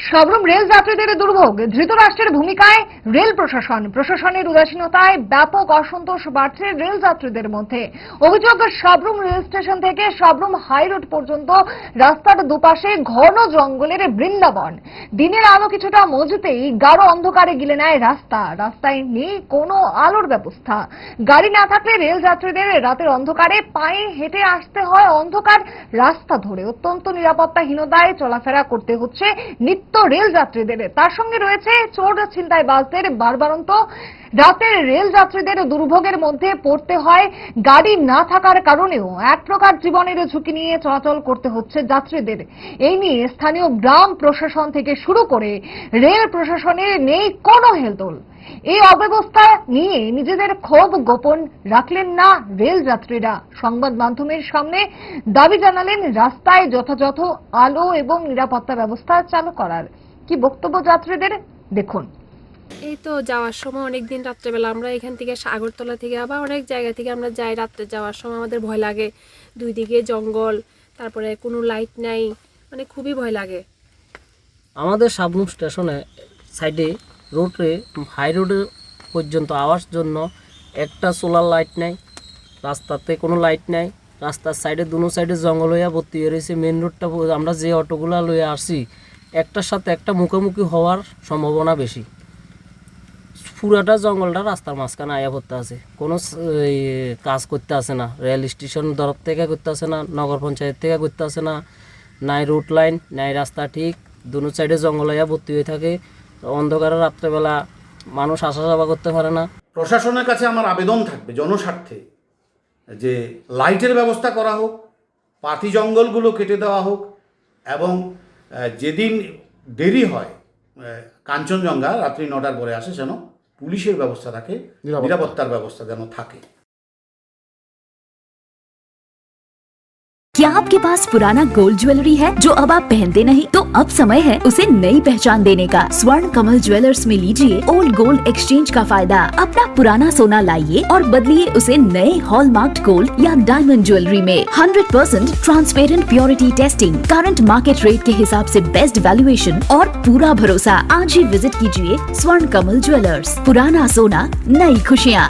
শবরুম rail যাত্রীদের দুর্ভোগ, ধৃতরাষ্ট্রের ভূমিকায় রেল প্রশাসন, প্রশাসনের উদাসীনতায় ব্যাপক অসন্তোষ বাড়ছে রেল যাত্রীদের মধ্যে। অভিযোগ, শবরুম রেল স্টেশন থেকে শবরুম হাই রোড পর্যন্ত রাস্তার দুপাশে ঘন জঙ্গলের বৃন্দাবন। দিনের আলো কিছুটা মজুতেই গাঢ় অন্ধকারে গিলে নেয় রাস্তায় নেই কোনো আলোর ব্যবস্থা। গাড়ি না থাকলে রেল যাত্রীদের রাতের অন্ধকারে পায়ে হেঁটে আসতে হয় অন্ধকার রাস্তা ধরে। অত্যন্ত নিরাপত্তাহীনতায় চলাফেরা করতে হচ্ছে নিত্য রেল যাত্রীদের। তার সঙ্গে রয়েছে চোর ছিনতাইবাজদের বারবারন্ত। রাতের রেল যাত্রীদের দুর্ভোগের মধ্যে পড়তে হয়। গাড়ি না থাকার কারণেও এক প্রকার জীবনের ঝুঁকি নিয়ে চলাচল করতে হচ্ছে যাত্রীদের। এই নিয়ে স্থানীয় গ্রাম প্রশাসন থেকে শুরু করে রেল প্রশাসনের নেই কোনো হেলদোল। এই অব্যবস্থা নিয়ে নিজেদের ক্ষোভ গোপন রাখলেন না রেল যাত্রীরা। সংবাদ মাধ্যমের সামনে দাবি জানালেন রাস্তায় যথাযথ আলো এবং নিরাপত্তা ব্যবস্থা চালু করার। কি বক্তব্য যাত্রীদের, দেখুন। এই তো যাওয়ার সময় অনেকদিন রাত্রেবেলা আমরা এখান থেকে আগরতলা থেকে আবার অনেক জায়গা থেকে আমরা যাই। রাত্রে যাওয়ার সময় আমাদের ভয় লাগে, দুই দিকে জঙ্গল, তারপরে কোনো লাইট নাই, মানে খুবই ভয় লাগে। আমাদের শবরুম স্টেশনে সাইডে রোডে হাই রোডে পর্যন্ত আওয়ার জন্য একটা সোলার লাইট নাই, রাস্তাতে কোনো লাইট নাই। রাস্তার সাইডে দুনো সাইডে জঙ্গল হইয়া ভর্তি হয়ে রয়েছে। মেন রোডটা আমরা যে অটোগুলা লইয়া আসছি একটার সাথে একটা মুখোমুখি হওয়ার সম্ভাবনা বেশি। পুরাটা জঙ্গলটা রাস্তার মাঝখানে আয়া পড়তে আছে, কোনো কাজ করতে আসে না। রেল স্টেশন তরফ থেকে করতে আসে না, নগর পঞ্চায়েত থেকে করতে আসে না। নাই রুট লাইন নাই রাস্তা ঠিক, দুনো সাইডে জঙ্গল আয়া ভর্তি হয়ে থাকে। অন্ধকারে রাত্রেবেলা মানুষ আসা যাওয়া করতে পারে না। প্রশাসনের কাছে আমার আবেদন থাকবে জনস্বার্থে যে লাইটের ব্যবস্থা করা হোক, পাতি জঙ্গলগুলো কেটে দেওয়া হোক, এবং যেদিন দেরি হয় কাঞ্চনজঙ্ঘা রাত্রি 9টার পরে আসে যেন পুলিশের ব্যবস্থা থাকে, নিরাপত্তার ব্যবস্থা যেন থাকে। क्या आपके पास पुराना गोल्ड ज्वेलरी है जो अब आप पहनते नहीं? तो अब समय है उसे नई पहचान देने का। स्वर्ण कमल ज्वेलर्स में लीजिए ओल्ड गोल्ड एक्सचेंज का फायदा। अपना पुराना सोना लाइए और बदलिए उसे नए हॉलमार्क्ड गोल्ड या डायमंड ज्वेलरी में। 100% transparent purity testing, current market rate के हिसाब से बेस्ट वैल्यूएशन और पूरा भरोसा। आज ही विजिट कीजिए स्वर्ण कमल ज्वेलर्स। पुराना सोना, नई खुशियाँ।